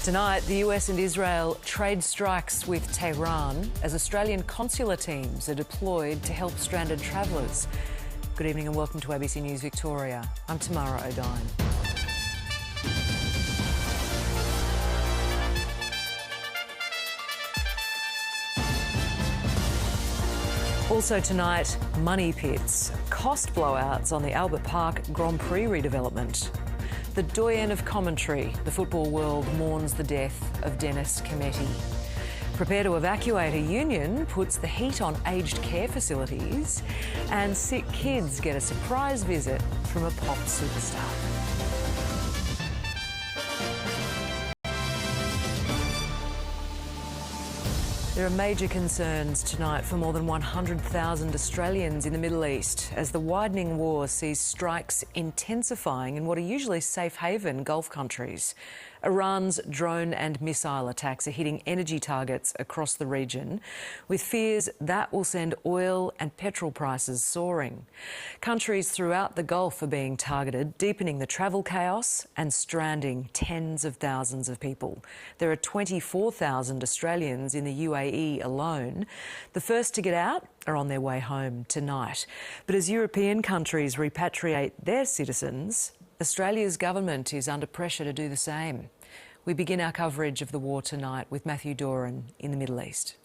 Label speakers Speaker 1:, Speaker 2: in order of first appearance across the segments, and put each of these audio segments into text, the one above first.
Speaker 1: Tonight, the US and Israel trade strikes with Tehran as Australian consular teams are deployed to help stranded travellers. Good evening and welcome to ABC News Victoria. I'm Tamara, Oudyn. Also tonight, money pits, cost blowouts on the Albert Park Grand Prix redevelopment. The doyen of commentary, the football world mourns the death of Dennis Cometti. Prepare to evacuate a union puts the heat on aged care facilities, and sick kids get a surprise visit from a pop superstar. There are major concerns tonight for more than 100,000 Australians in the Middle East as the widening war sees strikes intensifying in what are usually safe haven Gulf countries. Iran's drone and missile attacks are hitting energy targets across the region, with fears that will send oil and petrol prices soaring. Countries throughout the Gulf are being targeted, deepening the travel chaos and stranding tens of thousands of people. There are 24,000 Australians in the UAE alone. The first to get out are on their way home tonight. But as European countries repatriate their citizens, Australia's government is under pressure to do the same. We begin our coverage of the war tonight with Matthew Doran in the Middle East.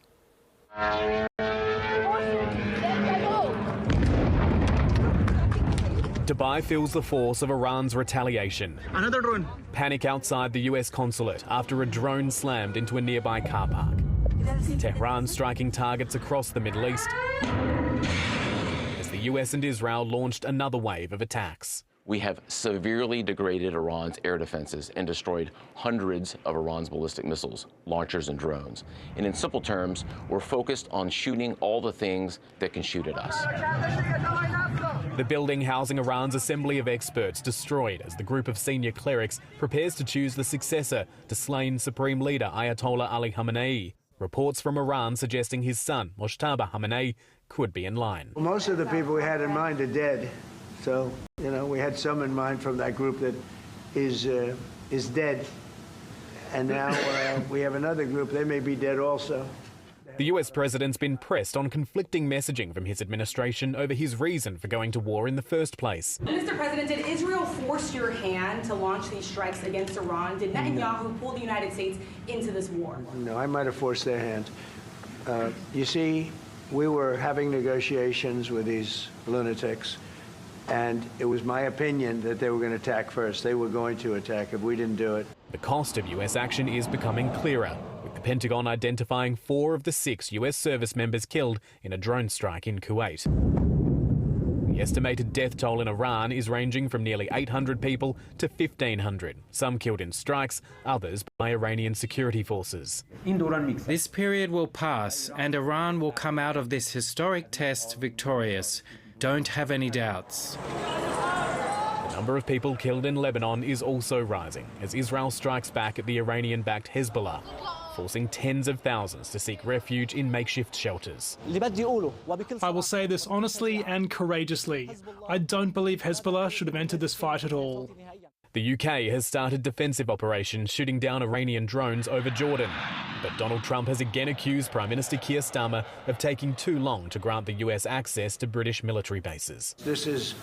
Speaker 2: Dubai feels the force of Iran's retaliation.
Speaker 3: Another drone.
Speaker 2: Panic outside the US consulate after a drone slammed into a nearby car park. Tehran striking targets across the Middle East as the US and Israel launched another wave of attacks.
Speaker 4: We have severely degraded Iran's air defenses and destroyed hundreds of Iran's ballistic missiles, launchers, and drones. And in simple terms, we're focused on shooting all the things that can shoot at us.
Speaker 2: The building housing Iran's assembly of experts destroyed as the group of senior clerics prepares to choose the successor to slain Supreme Leader Ayatollah Ali Khamenei. Reports from Iran suggesting his son, Mojtaba Khamenei, could be in line.
Speaker 5: Well, most of the people we had in mind are dead. So, we had some in mind from that group that is dead. And now we have another group, they may be dead also.
Speaker 2: The US president's been pressed on conflicting messaging from his administration over his reason for going to war in the first place.
Speaker 6: Mr. President, did Israel force your hand to launch these strikes against Iran? Did Netanyahu pull the United States into this war?
Speaker 5: No, I might have forced their hand. You see, we were having negotiations with these lunatics. And it was my opinion that they were going to attack first. They were going to attack if we didn't do it.
Speaker 2: The cost of US action is becoming clearer, with the Pentagon identifying 4 of the 6 US service members killed in a drone strike in Kuwait. The estimated death toll in Iran is ranging from nearly 800 people to 1,500, some killed in strikes, others by Iranian security forces.
Speaker 7: This period will pass and Iran will come out of this historic test victorious. Don't have any doubts.
Speaker 2: The number of people killed in Lebanon is also rising as Israel strikes back at the Iranian-backed Hezbollah, forcing tens of thousands to seek refuge in makeshift shelters.
Speaker 3: I will say this honestly and courageously. I don't believe Hezbollah should have entered this fight at all.
Speaker 2: The UK has started defensive operations shooting down Iranian drones over Jordan. But Donald Trump has again accused Prime Minister Keir Starmer of taking too long to grant the US access to British military bases.
Speaker 5: This is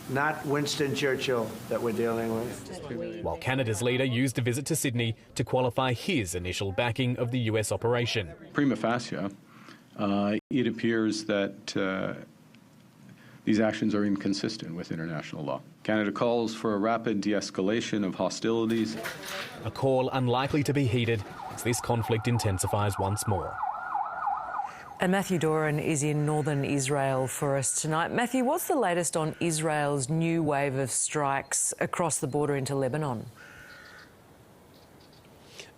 Speaker 5: not Winston Churchill that we're dealing with.
Speaker 2: While Canada's leader used a visit to Sydney to qualify his initial backing of the US operation.
Speaker 8: Prima facie, it appears that these actions are inconsistent with international law. Canada calls for a rapid de-escalation of hostilities.
Speaker 2: A call unlikely to be heeded as this conflict intensifies once more.
Speaker 1: And Matthew Doran is in northern Israel for us tonight. Matthew, what's the latest on Israel's new wave of strikes across the border into Lebanon?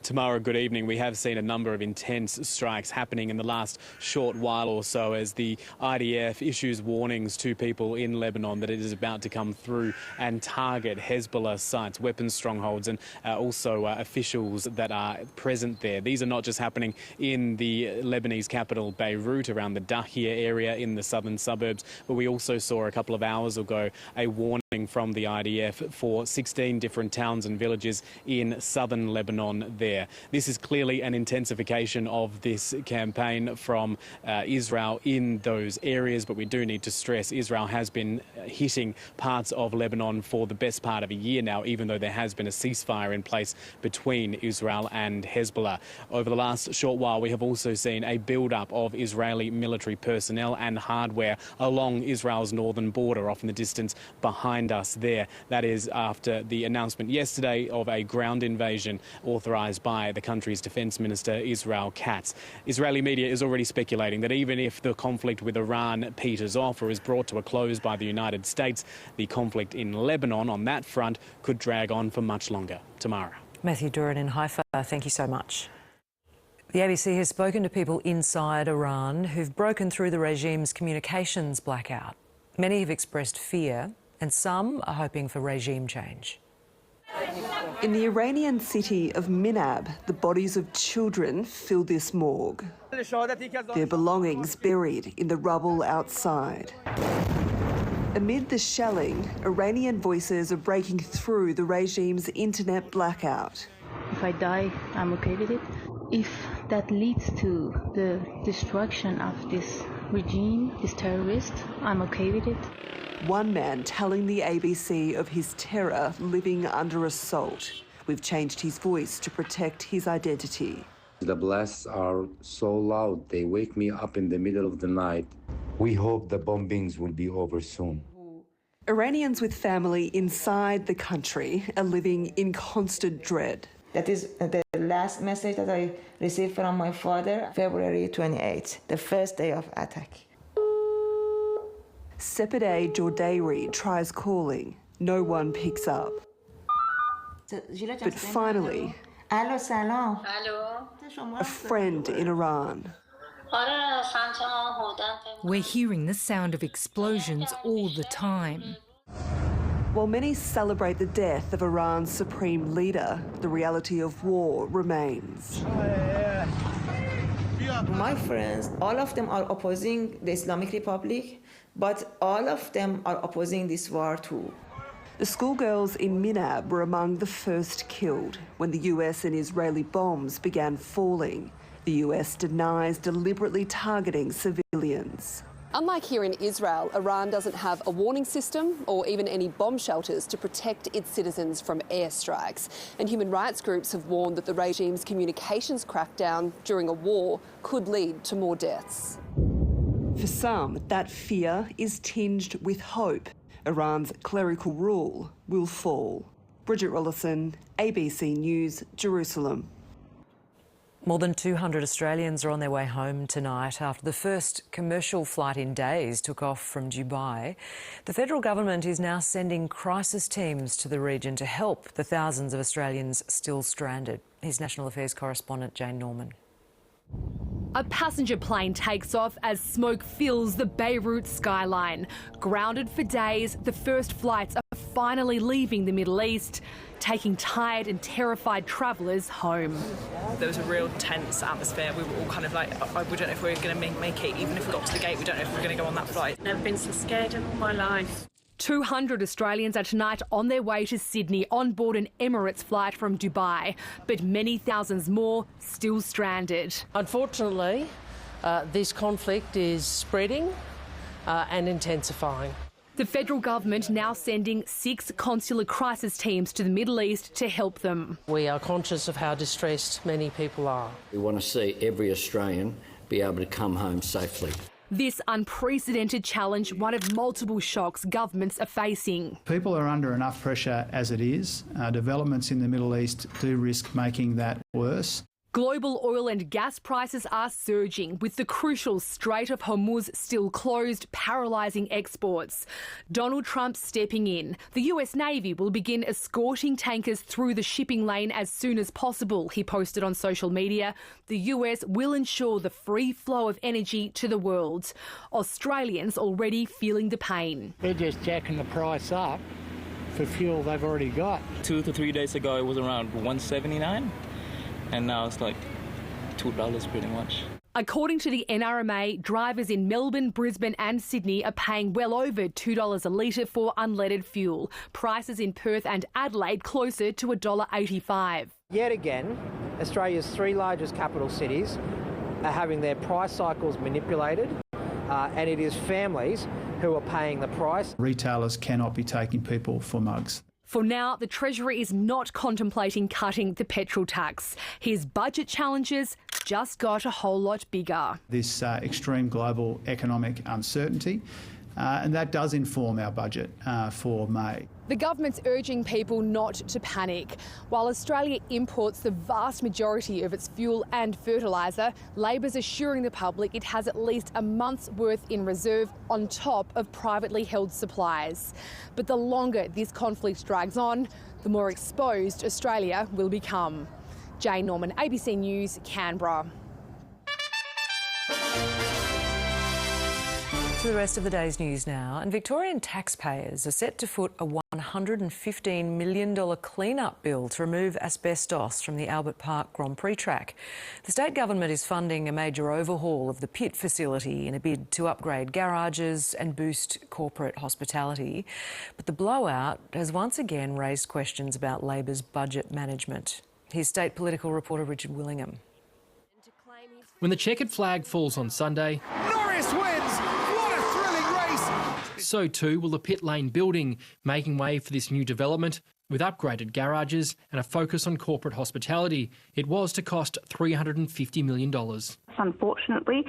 Speaker 9: Tamara, good evening. We have seen a number of intense strikes happening in the last short while or so as the IDF issues warnings to people in Lebanon that it is about to come through and target Hezbollah sites, weapons strongholds, and also officials that are present there. These are not just happening in the Lebanese capital, Beirut, around the Dahia area in the southern suburbs, but we also saw a couple of hours ago a warning from the IDF for 16 different towns and villages in southern Lebanon there. there. This is clearly an intensification of this campaign from Israel in those areas, but we do need to stress Israel has been hitting parts of Lebanon for the best part of a year now, even though there has been a ceasefire in place between Israel and Hezbollah. Over the last short while, we have also seen a build-up of Israeli military personnel and hardware along Israel's northern border, off in the distance behind us there. That is after the announcement yesterday of a ground invasion authorised by the country's Defence Minister, Israel Katz. Israeli media is already speculating that even if the conflict with Iran peters off or is brought to a close by the United States, the conflict in Lebanon on that front could drag on for much longer. Tamara.
Speaker 1: Matthew Duran in Haifa, thank you so much. The ABC has spoken to people inside Iran who've broken through the regime's communications blackout. Many have expressed fear and some are hoping for regime change.
Speaker 10: In the Iranian city of Minab, the bodies of children fill this morgue, their belongings buried in the rubble outside. Amid the shelling, Iranian voices are breaking through the regime's internet blackout.
Speaker 11: If I die, I'm okay with it. If that leads to the destruction of this regime, this terrorist, I'm okay with it.
Speaker 10: One man telling the ABC of his terror living under assault. We've changed his voice to protect his identity.
Speaker 12: The blasts are so loud, they wake me up in the middle of the night. We hope the bombings will be over soon.
Speaker 10: Iranians with family inside the country are living in constant dread.
Speaker 13: That is the last message that I received from my father, February 28th, the first day of attack.
Speaker 10: Sepideh Jordairi tries calling. No one picks up. But finally, a friend in Iran.
Speaker 14: We're hearing the sound of explosions all the time.
Speaker 10: While many celebrate the death of Iran's supreme leader, the reality of war remains.
Speaker 13: My friends, all of them are opposing the Islamic Republic, but all of them are opposing this war too.
Speaker 10: The schoolgirls in Minab were among the first killed when the US and Israeli bombs began falling. The US denies deliberately targeting civilians.
Speaker 15: Unlike here in Israel, Iran doesn't have a warning system or even any bomb shelters to protect its citizens from airstrikes. And human rights groups have warned that the regime's communications crackdown during a war could lead to more deaths.
Speaker 10: For some, that fear is tinged with hope. Iran's clerical rule will fall. Bridget Rollison, ABC News, Jerusalem.
Speaker 1: More than 200 Australians are on their way home tonight after the first commercial flight in days took off from Dubai. The federal government is now sending crisis teams to the region to help the thousands of Australians still stranded. Here's National Affairs correspondent Jane Norman.
Speaker 16: A passenger plane takes off as smoke fills the Beirut skyline. Grounded for days, the first flights are finally leaving the Middle East, taking tired and terrified travellers home.
Speaker 17: There was a real tense atmosphere. We were all kind of like, we don't know if we're going to make it. Even if we got to the gate, we don't know if we're going to go on that flight.
Speaker 18: Never been so scared in my life.
Speaker 16: 200 Australians are tonight on their way to Sydney on board an Emirates flight from Dubai, but many thousands more still stranded.
Speaker 19: Unfortunately, this conflict is spreading and intensifying.
Speaker 16: The federal government now sending 6 consular crisis teams to the Middle East to help them.
Speaker 19: We are conscious of how distressed many people are.
Speaker 20: We want to see every Australian be able to come home safely.
Speaker 16: This unprecedented challenge, one of multiple shocks governments are facing.
Speaker 21: People are under enough pressure as it is. Developments in the Middle East do risk making that worse.
Speaker 16: Global oil and gas prices are surging, with the crucial Strait of Hormuz still closed, paralysing exports. Donald Trump stepping in. The US Navy will begin escorting tankers through the shipping lane as soon as possible, he posted on social media. The US will ensure the free flow of energy to the world. Australians already feeling the pain.
Speaker 22: They're just jacking the price up for fuel they've already got.
Speaker 23: 2 to 3 days ago, it was around $1.79. And now it's like $2 pretty much.
Speaker 16: According to the NRMA, drivers in Melbourne, Brisbane and Sydney are paying well over $2 a litre for unleaded fuel. Prices in Perth and Adelaide closer to $1.85.
Speaker 24: Yet again,
Speaker 4: Australia's 3 largest capital cities are having their price cycles manipulated, and it is families who are paying the price.
Speaker 21: Retailers cannot be taking people for mugs.
Speaker 16: For now, the Treasury is not contemplating cutting the petrol tax. His budget challenges just got a whole lot bigger.
Speaker 21: This extreme global economic uncertainty, and that does inform our budget for May.
Speaker 16: The government's urging people not to panic. While Australia imports the vast majority of its fuel and fertiliser, Labor's assuring the public it has at least a month's worth in reserve on top of privately held supplies. But the longer this conflict drags on, the more exposed Australia will become. Jane Norman, ABC News, Canberra.
Speaker 1: To the rest of the day's news now, and Victorian taxpayers are set to foot a $115 million clean-up bill to remove asbestos from the Albert Park Grand Prix track. The state government is funding a major overhaul of the pit facility in a bid to upgrade garages and boost corporate hospitality. But the blowout has once again raised questions about Labor's budget management. Here's state political reporter Richard Willingham.
Speaker 6: When the checkered flag falls on Sunday,
Speaker 7: Norris wins! What a thrilling race!
Speaker 6: So too will the pit lane building, making way for this new development with upgraded garages and a focus on corporate hospitality. It was to cost $350 million.
Speaker 24: Unfortunately,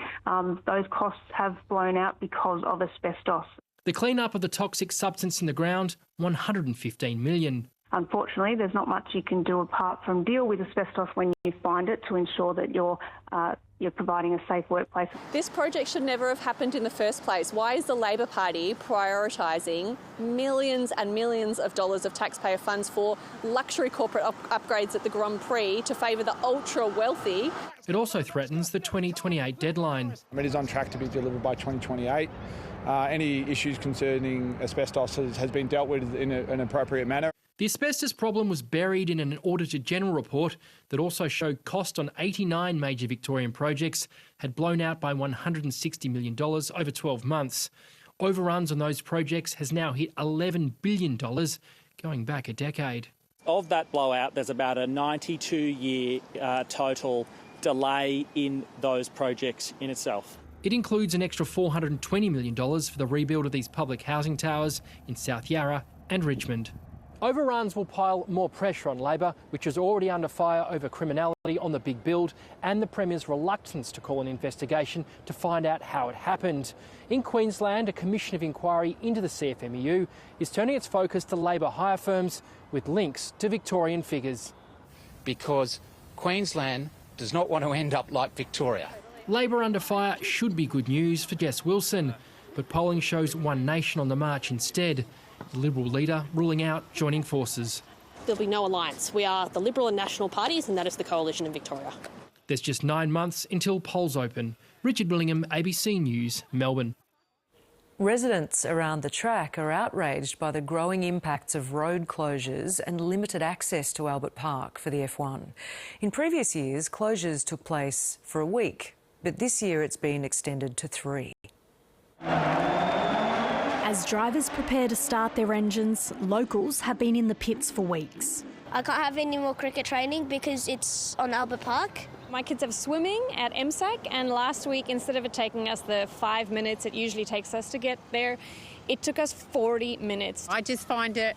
Speaker 24: those costs have blown out because of asbestos.
Speaker 6: The clean-up of the toxic substance in the ground, $115 million.
Speaker 24: Unfortunately, there's not much you can do apart from deal with asbestos when you find it to ensure that you're providing a safe workplace.
Speaker 15: This project should never have happened in the first place. Why is the Labor Party prioritising millions and millions of dollars of taxpayer funds for luxury corporate upgrades at the Grand Prix to favour the ultra-wealthy?
Speaker 6: It also threatens the 2028 deadline.
Speaker 25: It is on track to be delivered by 2028. Any issues concerning asbestos has been dealt with in an appropriate manner.
Speaker 6: The asbestos problem was buried in an Auditor General report that also showed cost on 89 major Victorian projects had blown out by $160 million over 12 months. Overruns on those projects has now hit $11 billion, going back a decade.
Speaker 26: Of that blowout, there's about a 92-year total delay in those projects in itself.
Speaker 6: It includes an extra $420 million for the rebuild of these public housing towers in South Yarra and Richmond. Overruns will pile more pressure on Labor, which is already under fire over criminality on the big build and the Premier's reluctance to call an investigation to find out how it happened. In Queensland, a commission of inquiry into the CFMEU is turning its focus to Labor hire firms with links to Victorian figures.
Speaker 27: Because Queensland does not want to end up like Victoria.
Speaker 6: Labor under fire should be good news for Jess Wilson, but polling shows One Nation on the march instead. The Liberal leader ruling out joining forces.
Speaker 28: There'll be no alliance. We are the Liberal and National parties, and that is the coalition in Victoria.
Speaker 6: There's just 9 months until polls open. Richard Willingham, ABC News, Melbourne.
Speaker 1: Residents around the track are outraged by the growing impacts of road closures and limited access to Albert Park for the F1. In previous years, closures took place for a week, but this year it's been extended to 3.
Speaker 29: As drivers prepare to start their engines, locals have been in the pits for weeks.
Speaker 30: I can't have any more cricket training because it's on Albert Park.
Speaker 31: My kids have swimming at MSAC, and last week, instead of it taking us the 5 minutes it usually takes us to get there, it took us 40 minutes.
Speaker 32: I just find it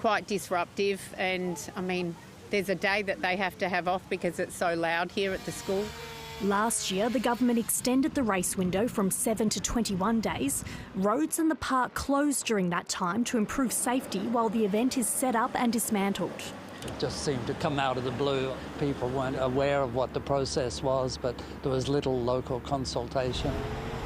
Speaker 32: quite disruptive, and I mean, there's a day that they have to have off because it's so loud here at the school.
Speaker 29: Last year, the government extended the race window from 7 to 21 days. Roads in the park closed during that time to improve safety while the event is set up and dismantled.
Speaker 33: It just seemed to come out of the blue. People weren't aware of what the process was, but there was little local consultation.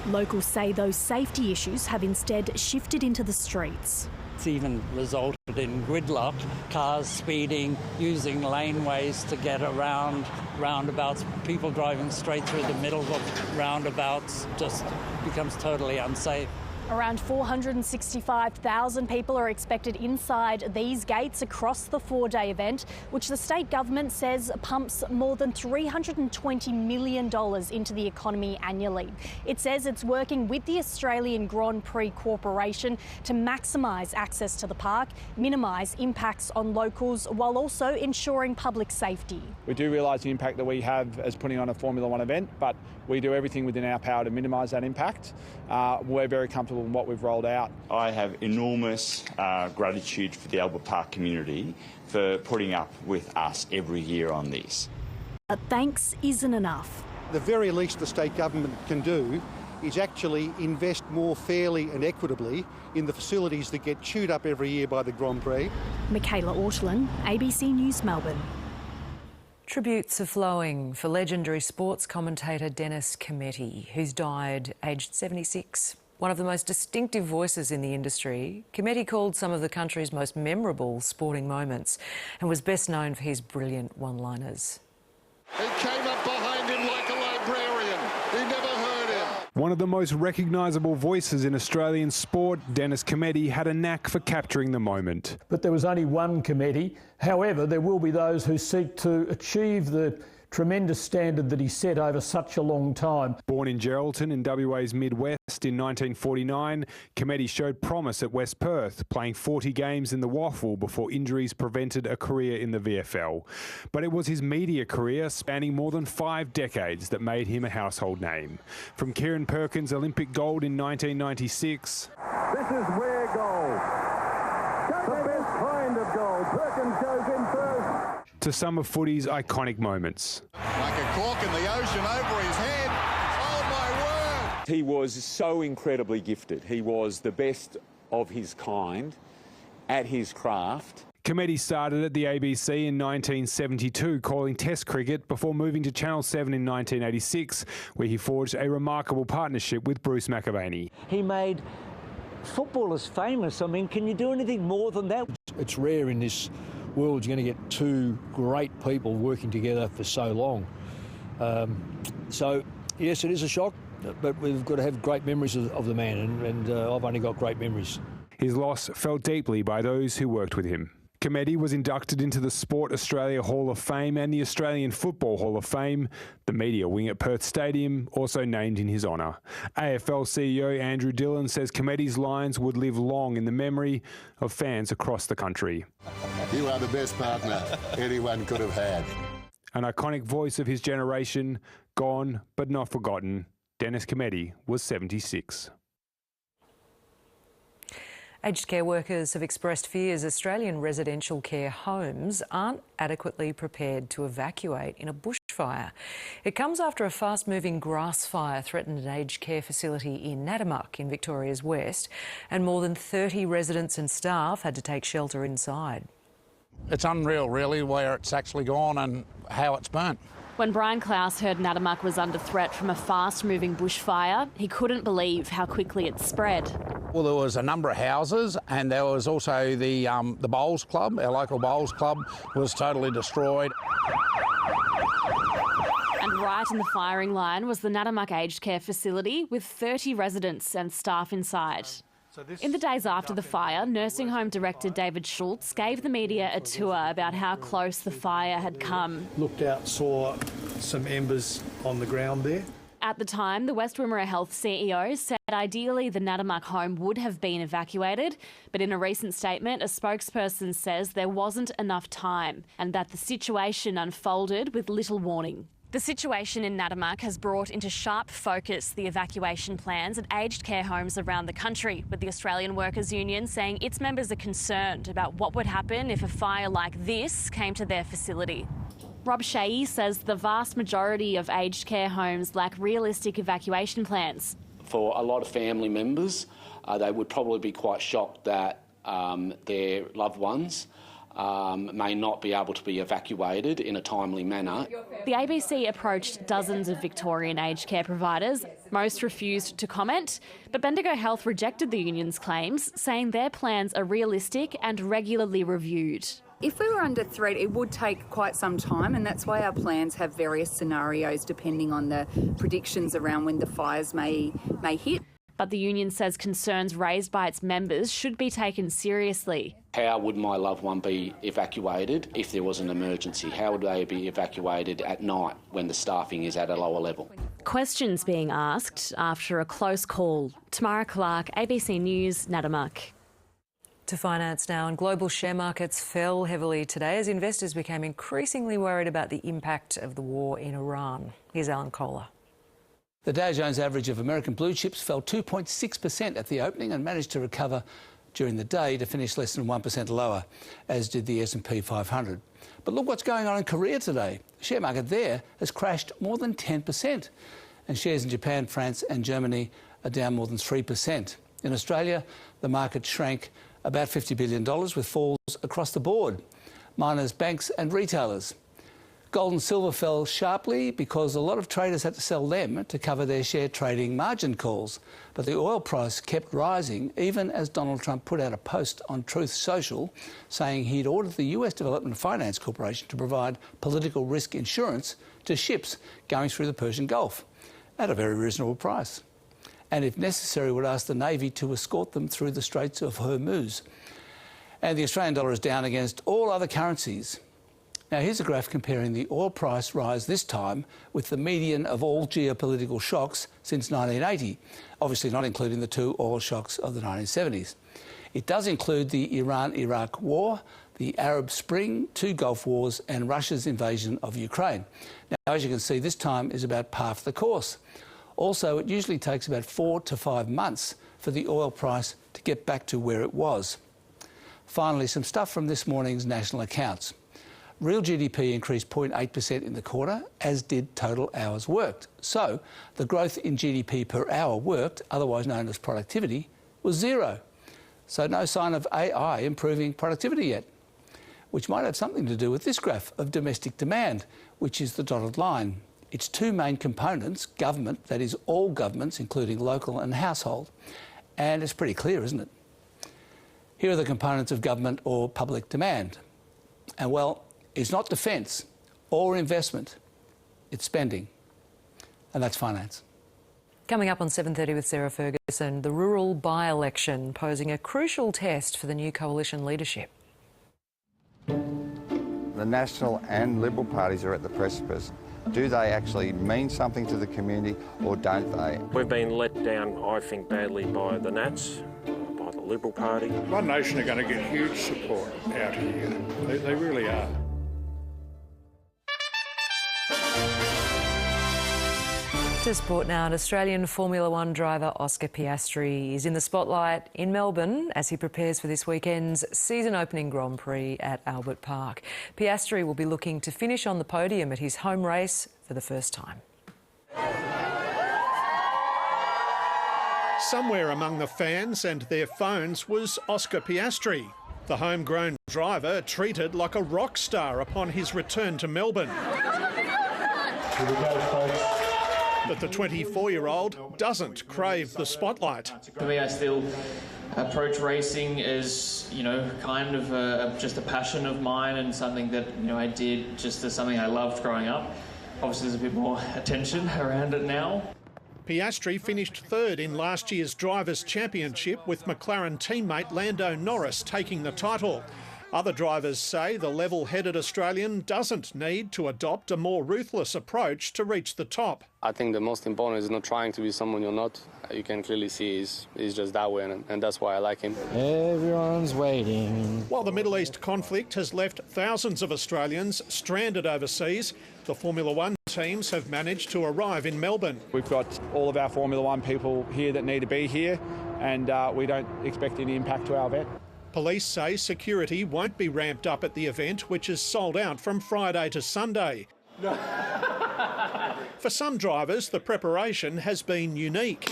Speaker 29: Locals say those safety issues have instead shifted into the streets.
Speaker 33: It's even resulted in gridlock, cars speeding, using laneways to get around roundabouts, people driving straight through the middle of roundabouts, just becomes totally unsafe.
Speaker 29: Around 465,000 people are expected inside these gates across the four-day event, which the state government says pumps more than $320 million into the economy annually. It says it's working with the Australian Grand Prix Corporation to maximise access to the park, minimise impacts on locals while also ensuring public safety.
Speaker 25: We do realise the impact that we have as putting on a Formula One event, but we do everything within our power to minimise that impact. We're very comfortable in what we've rolled out.
Speaker 2: I have enormous gratitude for the Albert Park community for putting up with us every year on this.
Speaker 29: But thanks isn't enough.
Speaker 3: The very least the state government can do is actually invest more fairly and equitably in the facilities that get chewed up every year by the Grand Prix.
Speaker 29: Michaela Ortolin, ABC News, Melbourne.
Speaker 1: Tributes are flowing for legendary sports commentator Dennis Cometti, who's died aged 76. One of the most distinctive voices in the industry, Cometti called some of the country's most memorable sporting moments and was best known for his brilliant one-liners.
Speaker 7: He came up behind him like a librarian. He never heard him.
Speaker 5: One of the most recognisable voices in Australian sport, Dennis Cometti had a knack for capturing the moment.
Speaker 8: But there was only one Cometti. However, there will be those who seek to achieve the tremendous standard that he set over such a long time.
Speaker 5: Born in Geraldton in WA's Midwest in 1949, Cometti showed promise at West Perth, playing 40 games in the Waffle before injuries prevented a career in the VFL. But it was his media career, spanning more than 5 decades, that made him a household name. From Kieran Perkins' Olympic gold in 1996...
Speaker 9: This is rare gold. The best kind of gold. Perkins goes in first.
Speaker 5: To some of footy's iconic moments.
Speaker 7: Like a cork in the ocean over his head. Oh, my word!
Speaker 10: He was so incredibly gifted. He was the best of his kind at his craft.
Speaker 5: Cometti started at the ABC in 1972, calling Test cricket before moving to Channel 7 in 1986, where he forged a remarkable partnership with Bruce McAvaney.
Speaker 11: He made footballers famous. I mean, can you do anything more than that?
Speaker 12: It's rare in this world you're going to get two great people working together for so long. So, yes, it is a shock, but we've got to have great memories of the man, and I've only got great memories.
Speaker 5: His loss felt deeply by those who worked with him. Cometti was inducted into the Sport Australia Hall of Fame and the Australian Football Hall of Fame, the media wing at Perth Stadium, also named in his honour. AFL CEO Andrew Dillon says Cometti's lines would live long in the memory of fans across the country.
Speaker 9: You are the best partner anyone could have had.
Speaker 5: An iconic voice of his generation, gone but not forgotten, Dennis Cometti was 76.
Speaker 1: Aged care workers have expressed fears Australian residential care homes aren't adequately prepared to evacuate in a bushfire. It comes after a fast-moving grass fire threatened an aged care facility in Natamuck in Victoria's west, and more than 30 residents and staff had to take shelter inside.
Speaker 27: It's unreal, really, where it's actually gone and how it's burnt.
Speaker 13: When Brian Klaus heard Natamuck was under threat from a fast-moving bushfire, he couldn't believe how quickly it spread.
Speaker 27: Well, there was a number of houses, and there was also the bowls club. Our local bowls club was totally destroyed.
Speaker 13: And right in the firing line was the Natamuck aged care facility with 30 residents and staff inside. In the days after the fire, nursing home director David Schultz gave the media a tour about how close the fire had come.
Speaker 3: Looked out, saw some embers on the ground there.
Speaker 13: At the time, the West Wimmera Health CEO said ideally the Natamuck home would have been evacuated, but in a recent statement, a spokesperson says there wasn't enough time and that the situation unfolded with little warning. The situation in Natamuck has brought into sharp focus the evacuation plans at aged care homes around the country, with the Australian Workers Union saying its members are concerned about what would happen if a fire like this came to their facility. Rob Sheehy says the vast majority of aged care homes lack realistic evacuation plans.
Speaker 14: For a lot of family members, they would probably be quite shocked that their loved ones may not be able to be evacuated in a timely manner.
Speaker 13: The ABC approached dozens of Victorian aged care providers. Most refused to comment, but Bendigo Health rejected the union's claims, saying their plans are realistic and regularly reviewed.
Speaker 17: If we were under threat, it would take quite some time, and that's why our plans have various scenarios depending on the predictions around when the fires may hit.
Speaker 13: But the union says concerns raised by its members should be taken seriously.
Speaker 14: How would my loved one be evacuated if there was an emergency? How would they be evacuated at night when the staffing is at a lower level?
Speaker 13: Questions being asked after a close call. Tamara, ABC News, Nadamak.
Speaker 1: To finance now, and global share markets fell heavily today as investors became increasingly worried about the impact of the war in Iran. Here's Alan Kohler.
Speaker 4: The Dow Jones average of American blue chips fell 2.6% at the opening and managed to recover during the day to finish less than 1% lower, as did the S&P 500. But look what's going on in Korea today. The share market there has crashed more than 10%, and shares in Japan, France and Germany are down more than 3%. In Australia, the market shrank about $50 billion with falls across the board. Miners, banks and retailers. Gold and silver fell sharply because a lot of traders had to sell them to cover their share trading margin calls. But the oil price kept rising even as Donald Trump put out a post on Truth Social saying he'd ordered the US Development Finance Corporation to provide political risk insurance to ships going through the Persian Gulf at a very reasonable price. And if necessary would ask the Navy to escort them through the Straits of Hormuz. And the Australian dollar is down against all other currencies. Now here's a graph comparing the oil price rise this time with the median of all geopolitical shocks since 1980, obviously not including the two oil shocks of the 1970s. It does include the Iran-Iraq war, the Arab Spring, two Gulf wars and Russia's invasion of Ukraine. Now as you can see, this time is about half the course. Also, it usually takes about 4 to 5 months for the oil price to get back to where it was. Finally, some stuff from this morning's national accounts. Real GDP increased 0.8% in the quarter, as did total hours worked. So, the growth in GDP per hour worked, otherwise known as productivity, was zero. So no sign of AI improving productivity yet, which might have something to do with this graph of domestic demand, which is the dotted line. Its two main components, government, that is all governments, including local and household. And it's pretty clear, isn't it? Here are the components of government or public demand. And well, it's not defence or investment, it's spending. And that's finance.
Speaker 1: Coming up on 7:30 with Sarah Ferguson, the rural by-election posing a crucial test for the new coalition leadership.
Speaker 6: The National and Liberal parties are at the precipice. Do they actually mean something to the community or don't they?
Speaker 15: We've been let down, I think, badly by the Nats, by the Liberal Party.
Speaker 16: One Nation are going to get huge support out here. They really are.
Speaker 1: To sport now, an Australian Formula One driver, Oscar Piastri, is in the spotlight in Melbourne as he prepares for this weekend's season-opening Grand Prix at Albert Park. Piastri will be looking to finish on the podium at his home race for the first time.
Speaker 18: Somewhere among the fans and their phones was Oscar Piastri, the homegrown driver treated like a rock star upon his return to Melbourne.
Speaker 9: Here we go, folks.
Speaker 18: But the 24-year-old doesn't crave the spotlight.
Speaker 19: For me, I still approach racing as, kind of just a passion of mine and something that, I did just as something I loved growing up. Obviously, there's a bit more attention around it now.
Speaker 18: Piastri finished third in last year's Drivers' Championship with McLaren teammate Lando Norris taking the title. Other drivers say the level-headed Australian doesn't need to adopt a more ruthless approach to reach the top.
Speaker 20: I think the most important is not trying to be someone you're not. You can clearly see he's just that way, and that's why I like him.
Speaker 21: Everyone's waiting.
Speaker 18: While the Middle East conflict has left thousands of Australians stranded overseas, the Formula One teams have managed to arrive in Melbourne.
Speaker 25: We've got all of our Formula One people here that need to be here, and we don't expect any impact to our event.
Speaker 18: Police say security won't be ramped up at the event, which is sold out from Friday to Sunday. For some drivers, the preparation has been unique.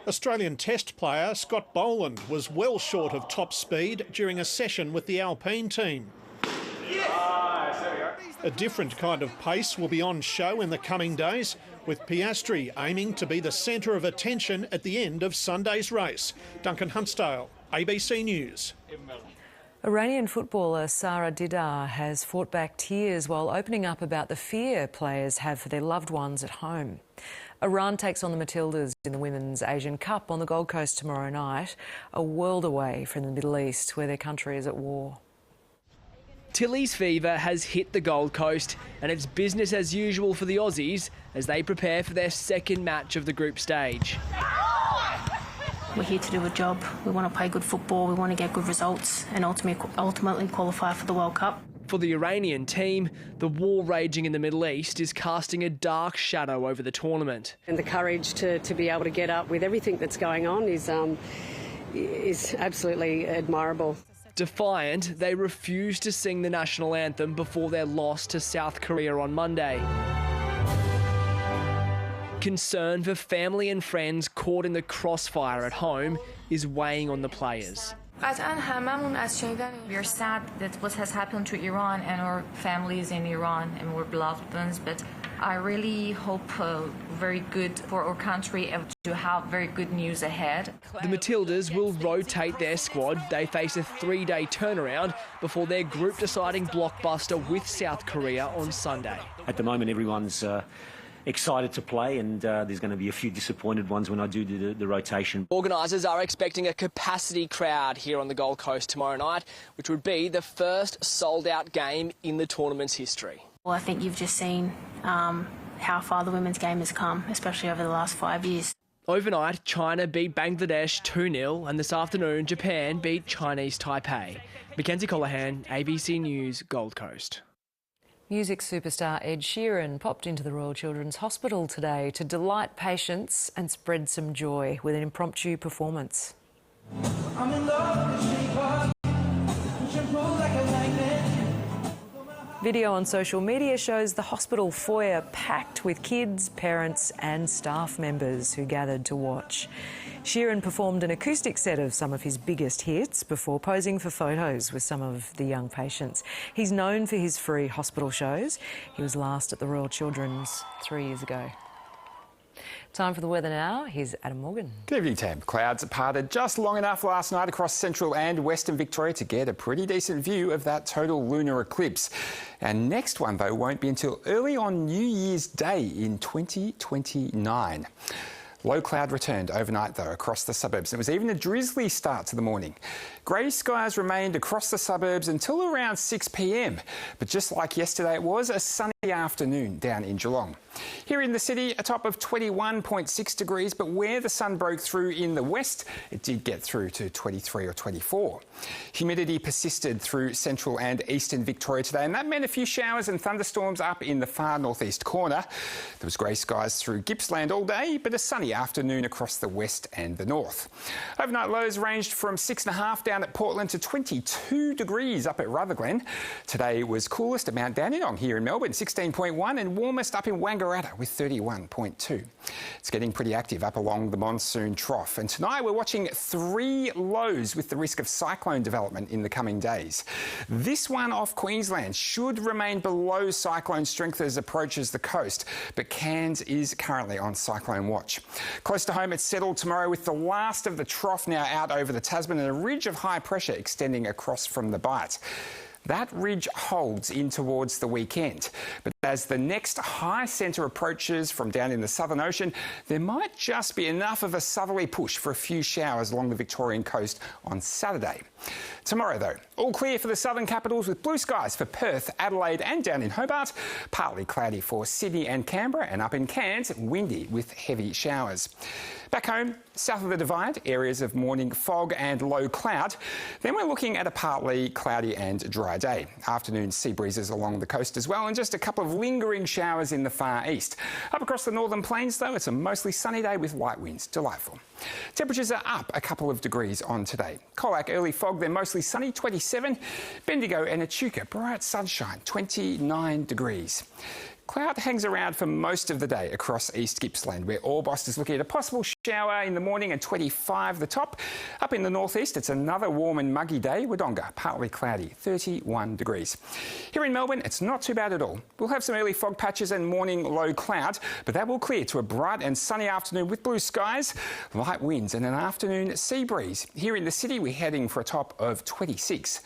Speaker 18: Australian Test player Scott Boland was well short of top speed during a session with the Alpine team. A different kind of pace will be on show in the coming days, with Piastri aiming to be the centre of attention at the end of Sunday's race. Duncan Huntsdale, ABC News.
Speaker 1: Iranian footballer Sara Didar has fought back tears while opening up about the fear players have for their loved ones at home. Iran takes on the Matildas in the Women's Asian Cup on the Gold Coast tomorrow night, a world away from the Middle East where their country is at war.
Speaker 2: Tilly's fever has hit the Gold Coast and it's business as usual for the Aussies as they prepare for their second match of the group stage.
Speaker 7: We're here to do a job. We want to play good football, we want to get good results and ultimately qualify for the World Cup.
Speaker 2: For the Iranian team, the war raging in the Middle East is casting a dark shadow over the tournament.
Speaker 8: And the courage to be able to get up with everything that's going on is absolutely admirable.
Speaker 2: Defiant, they refused to sing the national anthem before their loss to South Korea on Monday. Concern for family and friends caught in the crossfire at home is weighing on the players.
Speaker 22: We're sad that what has happened to Iran and our families in Iran and our beloved ones, but I really hope very good for our country and to have very good news ahead.
Speaker 2: The Matildas will rotate their squad. They face a 3-day turnaround before their group-deciding blockbuster with South Korea on Sunday.
Speaker 23: At the moment, everyone's excited to play, and there's going to be a few disappointed ones when I do the rotation.
Speaker 2: Organisers are expecting a capacity crowd here on the Gold Coast tomorrow night, which would be the first sold-out game in the tournament's history.
Speaker 7: Well, I think you've just seen how far the women's game has come, especially over the last 5 years.
Speaker 2: Overnight, China beat Bangladesh 2-0, and this afternoon, Japan beat Chinese Taipei. Mackenzie Colohan, ABC News, Gold Coast.
Speaker 1: Music superstar Ed Sheeran popped into the Royal Children's Hospital today to delight patients and spread some joy with an impromptu performance. I'm in love with the shape of you, like a magnet. Video on social media shows the hospital foyer packed with kids, parents and staff members who gathered to watch. Sheeran performed an acoustic set of some of his biggest hits before posing for photos with some of the young patients. He's known for his free hospital shows. He was last at the Royal Children's 3 years ago. Time for the weather now. Here's Adam Morgan.
Speaker 24: Good evening, Tam. Clouds parted just long enough last night across central and western Victoria to get a pretty decent view of that total lunar eclipse. Our next one, though, won't be until early on New Year's Day in 2029. Low cloud returned overnight, though, across the suburbs. It was even a drizzly start to the morning. Grey skies remained across the suburbs until around 6 p.m. But just like yesterday, it was a sunny afternoon down in Geelong. Here in the city, a top of 21.6 degrees, but where the sun broke through in the west, it did get through to 23 or 24. Humidity persisted through central and eastern Victoria today, and that meant a few showers and thunderstorms up in the far northeast corner. There was grey skies through Gippsland all day, but a sunny afternoon across the west and the north. Overnight lows ranged from 6.5 down at Portland to 22 degrees up at Rutherglen. Today was coolest at Mount Dandenong here in Melbourne, 16.1, and warmest up in Wangaratta with 31.2. It's getting pretty active up along the monsoon trough, and tonight we're watching 3 lows with the risk of cyclone development in the coming days. This one off Queensland should remain below cyclone strength as it approaches the coast, but Cairns is currently on cyclone watch. Close to home, it's settled tomorrow with the last of the trough now out over the Tasman and a ridge of high pressure extending across from the Bight. That ridge holds in towards the weekend. But as the next high centre approaches from down in the Southern Ocean, there might just be enough of a southerly push for a few showers along the Victorian coast on Saturday. Tomorrow, though, all clear for the southern capitals with blue skies for Perth, Adelaide and down in Hobart. Partly cloudy for Sydney and Canberra, and up in Cairns, windy with heavy showers. Back home, south of the Divide, areas of morning fog and low cloud. Then we're looking at a partly cloudy and dry day. Afternoon sea breezes along the coast as well, and just a couple of lingering showers in the far east. Up across the northern plains, though, it's a mostly sunny day with light winds. Delightful. Temperatures are up a couple of degrees on today. Colac, early fog, then mostly sunny, 27. Bendigo and Echuca, bright sunshine, 29 degrees. Cloud hangs around for most of the day across East Gippsland, where Orbost is looking at a possible shower in the morning and 25 the top. Up in the northeast, it's another warm and muggy day. Wodonga, partly cloudy, 31 degrees. Here in Melbourne, it's not too bad at all. We'll have some early fog patches and morning low cloud, but that will clear to a bright and sunny afternoon with blue skies, light winds and an afternoon sea breeze. Here in the city, we're heading for a top of 26.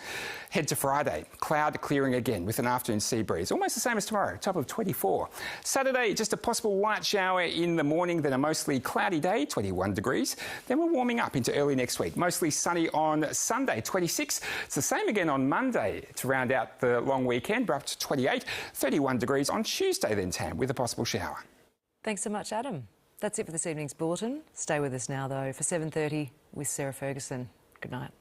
Speaker 24: Head to Friday, cloud clearing again with an afternoon sea breeze, almost the same as tomorrow, top of 24. Saturday, just a possible light shower in the morning, then a mostly cloudy day, 21 degrees. Then we're warming up into early next week, mostly sunny on Sunday, 26. It's the same again on Monday to round out the long weekend. We're up to 28, 31 degrees on Tuesday then, Tam, with a possible shower.
Speaker 1: Thanks so much, Adam. That's it for this evening's bulletin. Stay with us now, though, for 7:30 with Sarah Ferguson. Good night.